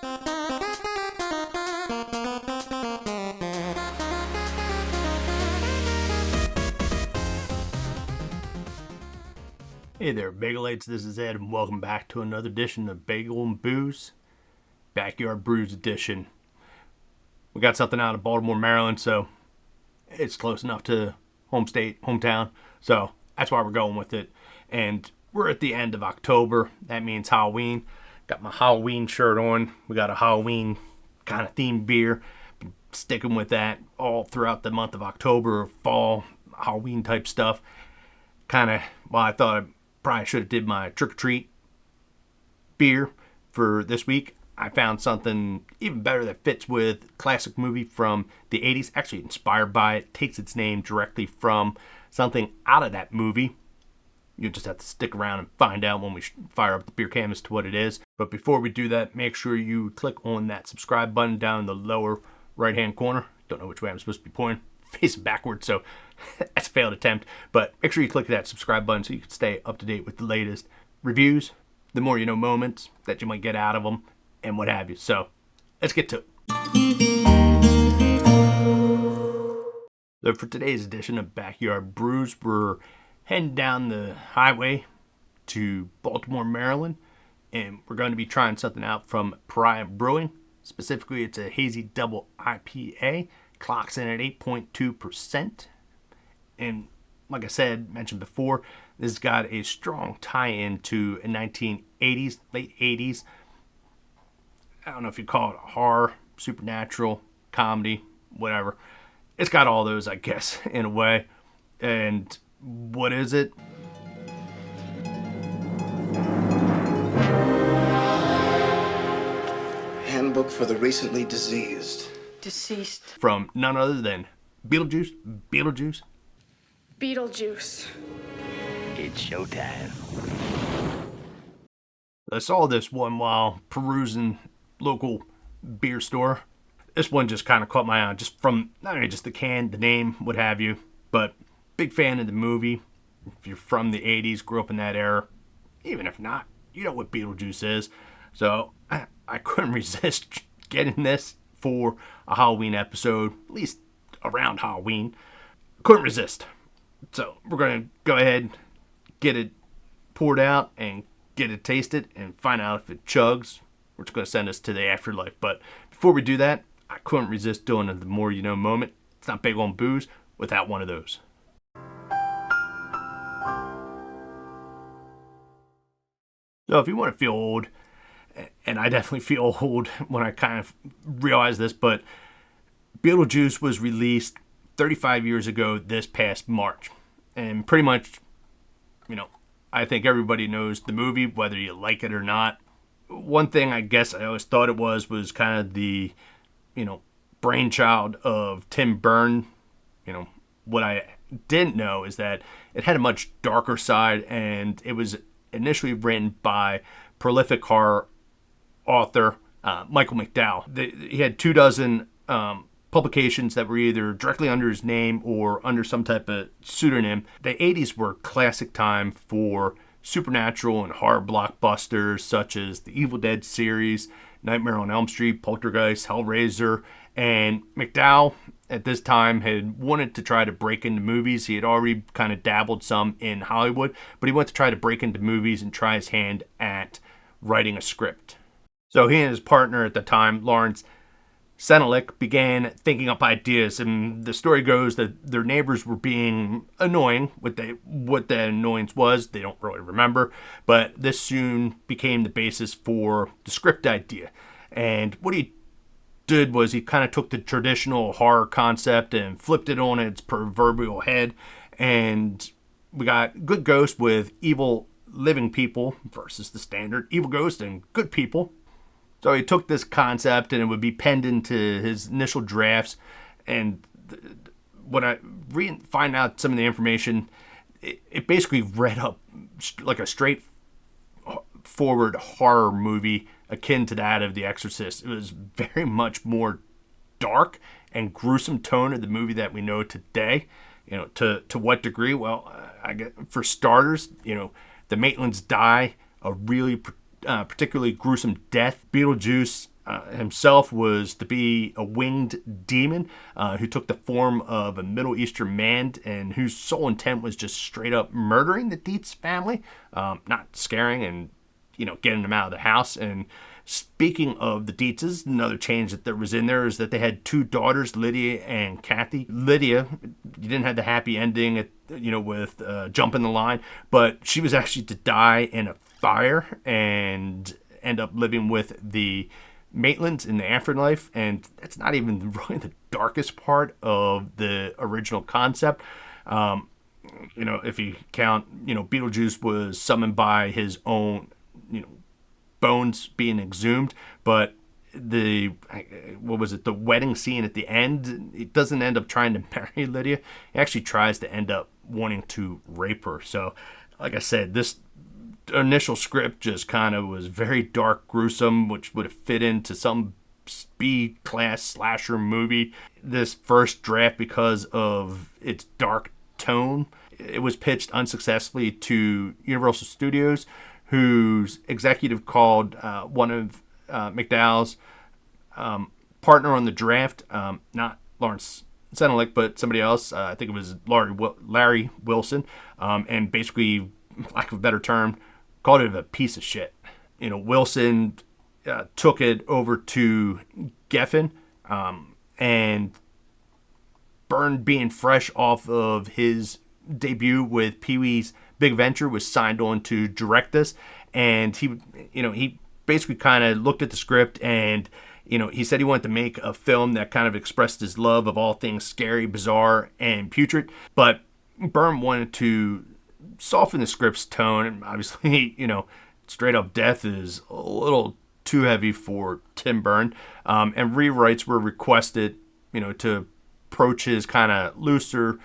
Hey there, Bagelites. This is Ed, and welcome back to another edition of Bagel and Booze, Backyard Brews edition. We got something out of Baltimore, Maryland, so it's close enough to hometown, so that's why we're going with it. And we're at the end of October. That means Halloween. Got my Halloween shirt on. We got a Halloween kind of themed beer. Been sticking with that all throughout the month of October, fall, Halloween type stuff. I thought I probably should have did my trick-or-treat beer for this week. I found something even better that fits with classic movie from the 80s, actually inspired by it, takes its name directly from something out of that movie. You'll just have to stick around and find out when we fire up the Beercam as to what it is. But before we do that, make sure you click on that subscribe button down in the lower right-hand corner. Don't know which way I'm supposed to be pointing. Facing backwards, so that's a failed attempt. But make sure you click that subscribe button so you can stay up to date with the latest reviews, the more you know moments that you might get out of them, and what have you. So let's get to it. So for today's edition of Backyard Brews, we're heading down the highway to Baltimore, Maryland, and we're going to be trying something out from Pariah Brewing. Specifically, it's a hazy double IPA. Clocks in at 8.2%. And like I said, mentioned before, this has got a strong tie-in to a 1980s, late 80s. I don't know if you call it horror, supernatural, comedy, whatever. It's got all those, I guess, in a way. And what is it? Handbook for the recently diseased. Deceased. From none other than Beetlejuice. Beetlejuice. It's showtime. I saw this one while perusing local beer store. This one just kind of caught my eye, just from not only just the can, the name, what have you, but big fan of the movie. If you're from the 80s, grew up in that era, even if not, you know what Beetlejuice is. So I couldn't resist getting this for a Halloween episode, at least around Halloween. Couldn't resist. So we're going to go ahead, get it poured out, and get it tasted, and find out if it chugs, which is going to send us to the afterlife. But before we do that, I couldn't resist doing the more you know moment. It's not Bagel and Booze without one of those. So if you want to feel old, and I definitely feel old when I kind of realize this, but Beetlejuice was released 35 years ago this past March. And pretty much, I think everybody knows the movie, whether you like it or not. One thing I guess I always thought it was kind of the, brainchild of Tim Burton. What I didn't know is that it had a much darker side, and it was initially written by prolific horror author Michael McDowell. He had 24 publications that were either directly under his name or under some type of pseudonym. The 80s were a classic time for supernatural and horror blockbusters such as the Evil Dead series, Nightmare on Elm Street, Poltergeist, Hellraiser, and McDowell at this time had wanted to try to break into movies. He had already kind of dabbled some in Hollywood, but he wanted to try to break into movies and try his hand at writing a script. So he and his partner at the time, Lawrence Senelick, began thinking up ideas, and the story goes that their neighbors were being annoying. What the annoyance was, they don't really remember, but this soon became the basis for the script idea. And what he did was he kind of took the traditional horror concept and flipped it on its proverbial head, and we got good ghosts with evil living people versus the standard evil ghost and good people. So he took this concept, and it would be penned into his initial drafts. And when I find out some of the information, it basically read up like a straightforward horror movie akin to that of The Exorcist. It was very much more dark and gruesome tone of the movie that we know today. To what degree? Well, for starters, the Maitlands die a really particularly gruesome death. Beetlejuice himself was to be a winged demon who took the form of a Middle Eastern man and whose sole intent was just straight up murdering the Dietz family, not scaring and getting them out of the house. And speaking of the Dietzes, another change that was in there is that they had 2 daughters, Lydia and Kathy. Lydia, you didn't have the happy ending with jumping the line, but she was actually to die in a fire and end up living with the Maitlands in the afterlife. And that's not even really the darkest part of the original concept. If you count, Beetlejuice was summoned by his own, bones being exhumed, but the wedding scene at the end, it doesn't end up trying to marry Lydia. He actually tries to end up wanting to rape her. So, like I said, this initial script just kind of was very dark, gruesome, which would have fit into some B-class slasher movie. This first draft, because of its dark tone, it was pitched unsuccessfully to Universal Studios, whose executive called one of McDowell's partner on the draft, not Lawrence Senelick, but somebody else. I think it was Larry Wilson, and basically, lack of a better term, called it a piece of shit. Wilson took it over to Geffen, and Byrne, being fresh off of his debut with Pee-wee's Big Venture, was signed on to direct this. And he basically kind of looked at the script, and he said he wanted to make a film that kind of expressed his love of all things scary, bizarre, and putrid. But Byrne wanted to soften the script's tone, and obviously, straight up death is a little too heavy for Tim Byrne. And rewrites were requested, to approach his kind of looser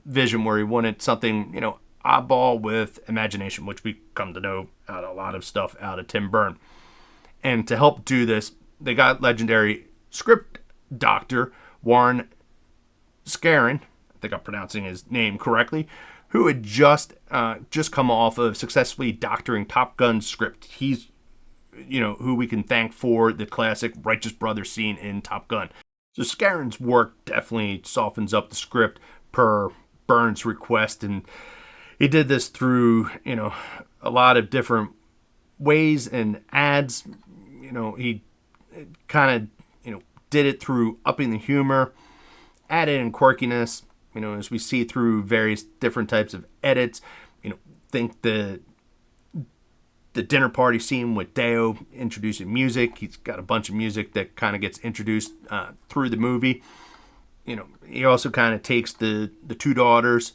vision, where he wanted something, oddball with imagination, which we come to know out of a lot of stuff out of Tim Byrne. And to help do this, they got legendary script doctor Warren Scarin, I think I'm pronouncing his name correctly, who had just come off of successfully doctoring Top Gun's script. He's, who we can thank for the classic Righteous Brothers scene in Top Gun. So Scarin's work definitely softens up the script per Byrne's request, and he did this through, a lot of different ways and ads. He kind of, did it through upping the humor, added in quirkiness, as we see through various different types of edits. Think the dinner party scene with Deo introducing music. He's got a bunch of music that kind of gets introduced through the movie. He also kind of takes the 2 daughters,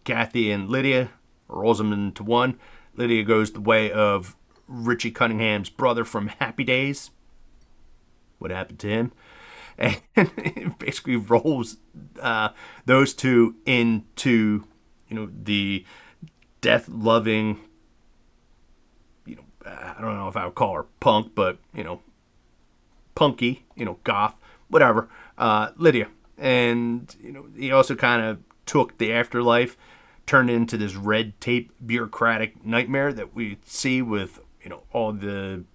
Kathy and Lydia, rolls them into one. Lydia goes the way of Richie Cunningham's brother from Happy Days. What happened to him? And it basically rolls those 2 into, the death-loving, I don't know if I would call her punk, but, punky, goth, whatever, Lydia. And, he also kind of took the afterlife, turned it into this red tape bureaucratic nightmare that we see with, all the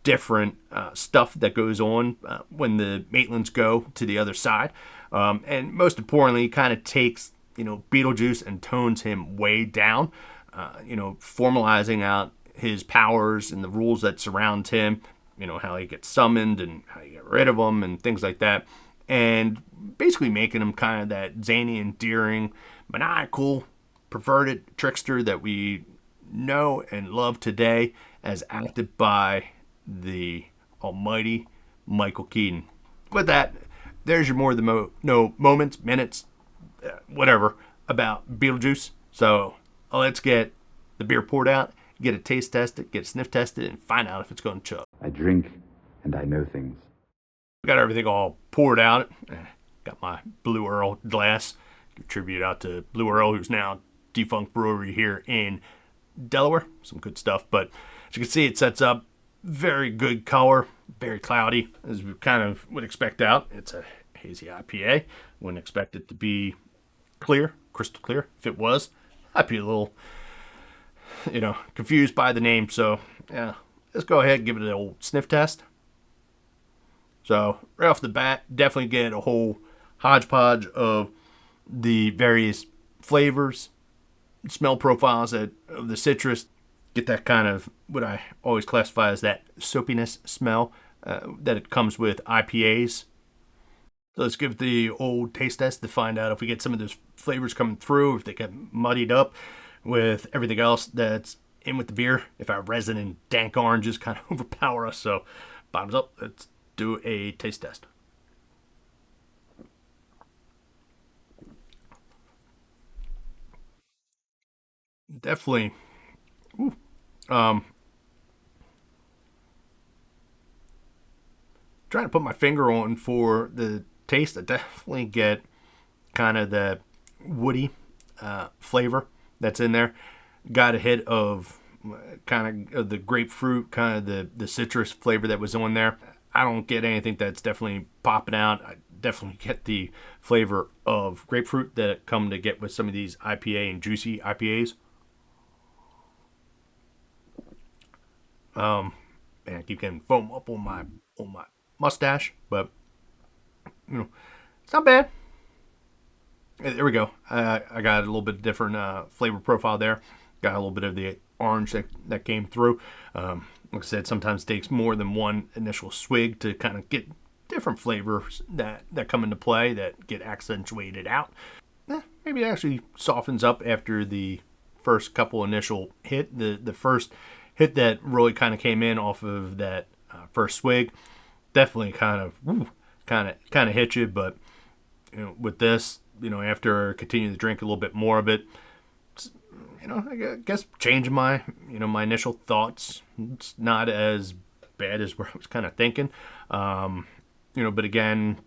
different stuff that goes on when the Maitlands go to the other side. And most importantly, he kind of takes, Beetlejuice and tones him way down, formalizing out his powers and the rules that surround him, how he gets summoned and how you get rid of them and things like that. And basically making him kind of that zany, endearing, maniacal, perverted trickster that we know and love today, as acted by the almighty Michael Keaton. With that, there's your more than moments, minutes, whatever, about Beetlejuice. So let's get the beer poured out, get it taste tested, get it sniff tested, and find out if it's going to chug. I drink and I know things. Got everything all poured out. Got my Blue Earl glass. Give tribute out to Blue Earl, who's now defunct brewery here in Delaware. Some good stuff. But as you can see, it sets up very good color, very cloudy, as we kind of would expect out. It's a hazy IPA. Wouldn't expect it to be clear, crystal clear. If it was, I'd be a little, confused by the name. So, yeah, let's go ahead and give it an old sniff test. So right off the bat, definitely get a whole hodgepodge of the various flavors, smell profiles of the citrus. Get that kind of what I always classify as that soapiness smell that it comes with IPAs. So let's give it the old taste test to find out if we get some of those flavors coming through, if they get muddied up with everything else that's in with the beer, if our resin and dank oranges kind of overpower us. So bottoms up, let's do a taste test. Definitely. Ooh, um, trying to put my finger on for the taste. I definitely get kind of the woody flavor that's in there. Got a hit of kind of the grapefruit, kind of the citrus flavor that was on there. I don't get anything that's definitely popping out. I definitely get the flavor of grapefruit that come to get with some of these IPA and juicy IPAs. And I keep getting foam up on my mustache, but you know it's not bad. There we go. I got a little bit different flavor profile there. Got a little bit of the orange that came through. Like I said, sometimes it takes more than one initial swig to kind of get different flavors that come into play that get accentuated out. Maybe it actually softens up after the first couple initial hit. The first hit that really kind of came in off of that first swig definitely kind of hit you, but with this, after continuing to drink a little bit more of it, I guess changing my initial thoughts. It's not as bad as where I was kind of thinking. But again,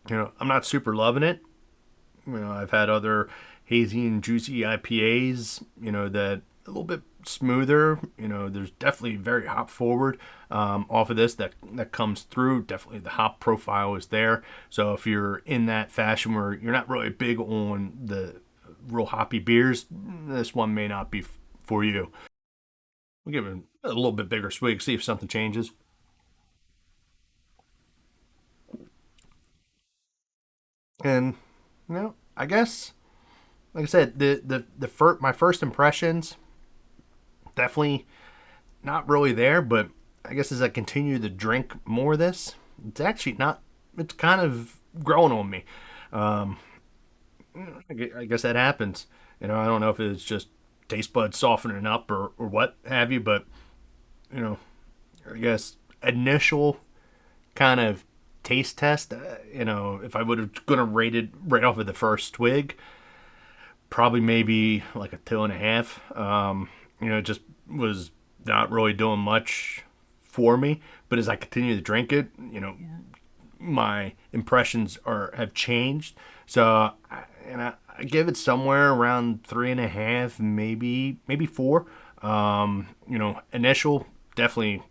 I'm not super loving it. I've had other hazy and juicy IPAs, that a little bit smoother. There's definitely very hop forward off of this that comes through. Definitely the hop profile is there. So if you're in that fashion where you're not really big on the real hoppy beers, this one may not be for you. We'll give it a little bit bigger swig, see if something changes. And I guess, like I said, my first impressions definitely not really there, but I guess as I continue to drink more of this, it's actually not. It's kind of growing on me. Um, I guess that happens. I don't know if it's just taste buds softening up or what have you, but you know, I guess initial kind of taste test. If I would have gonna rate it right off of the first twig, probably maybe like a 2.5. It just was not really doing much for me. But as I continue to drink it, my impressions have changed. So, I give it somewhere around 3.5, maybe 4. Initial definitely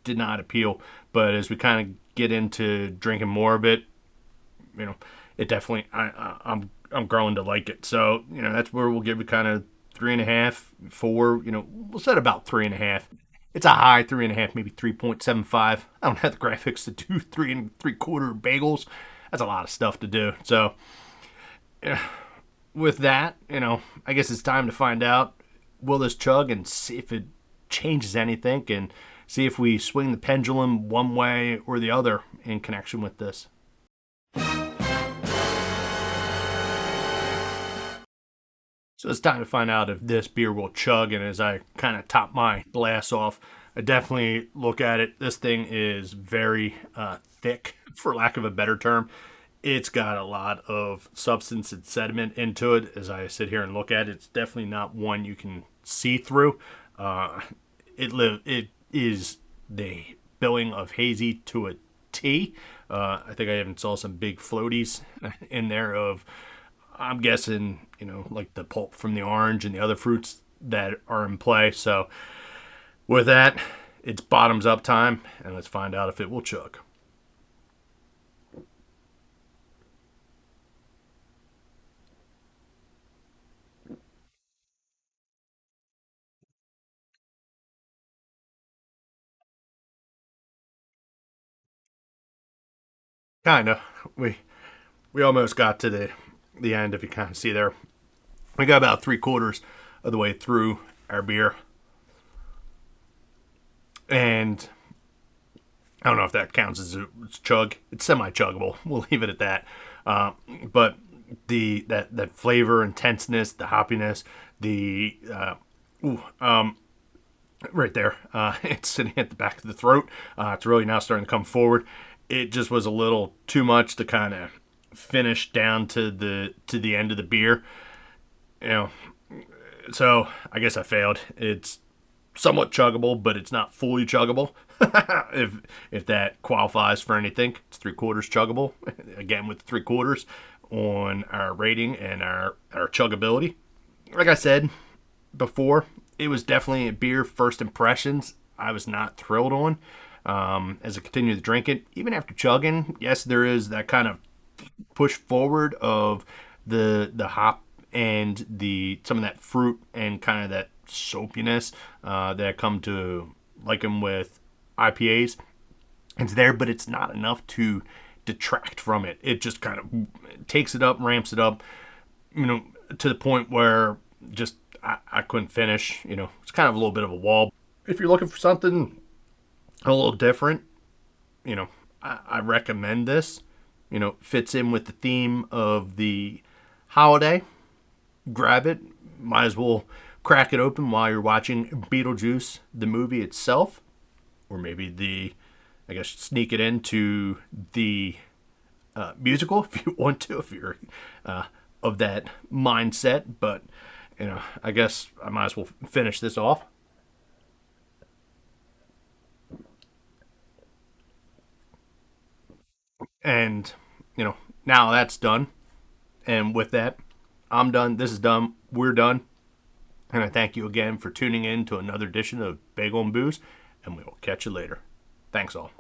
did not appeal, but as we kind of get into drinking more of it, it definitely I'm growing to like it. So that's where we'll give it kind of 3.5, 4. We'll set about 3.5. It's a high 3.5, maybe 3.75. I don't have the graphics to do 3 3/4 bagels. That's a lot of stuff to do. So with that, I guess it's time to find out, will this chug and see if it changes anything and see if we swing the pendulum one way or the other in connection with this. So it's time to find out if this beer will chug. And as I kind of top my glass off, I definitely look at it. This thing is very thick, for lack of a better term. It's got a lot of substance and sediment into it. As I sit here and look at it, it's definitely not one you can see through. It is the billing of hazy to a T. I think I even saw some big floaties in there of, I'm guessing, like the pulp from the orange and the other fruits that are in play. So with that, it's bottoms up time, and let's find out if it will chug. Kind of. We almost got to the end, if you kind of see there. We got about 3/4 of the way through our beer. And I don't know if that counts as a chug. It's semi-chuggable. We'll leave it at that. But that flavor, intenseness, the hoppiness, the right there, it's sitting at the back of the throat. It's really now starting to come forward. It just was a little too much to kind of finish down to the end of the beer. You know, so I guess I failed. It's somewhat chuggable, but it's not fully chuggable. if that qualifies for anything, it's 3/4 chuggable. Again, with 3/4 on our rating and our chuggability. Like I said before, it was definitely a beer first impressions I was not thrilled on. As I continue to drink it, even after chugging, yes, there is that kind of push forward of the hop and some of that fruit and kind of that soapiness that I come to like them with IPAs. It's there, but it's not enough to detract from it. It just kind of takes it up, ramps it up, to the point where just I couldn't finish. It's kind of a little bit of a wall. If you're looking for something a little different, I recommend this. Fits in with the theme of the holiday. Grab it. Might as well crack it open while you're watching Beetlejuice, the movie itself. Or maybe sneak it into the musical if you want to, if you're of that mindset. But, I guess I might as well finish this off. And, now that's done. And with that, I'm done. This is done. We're done. And I thank you again for tuning in to another edition of Bagel and Booze. And we will catch you later. Thanks all.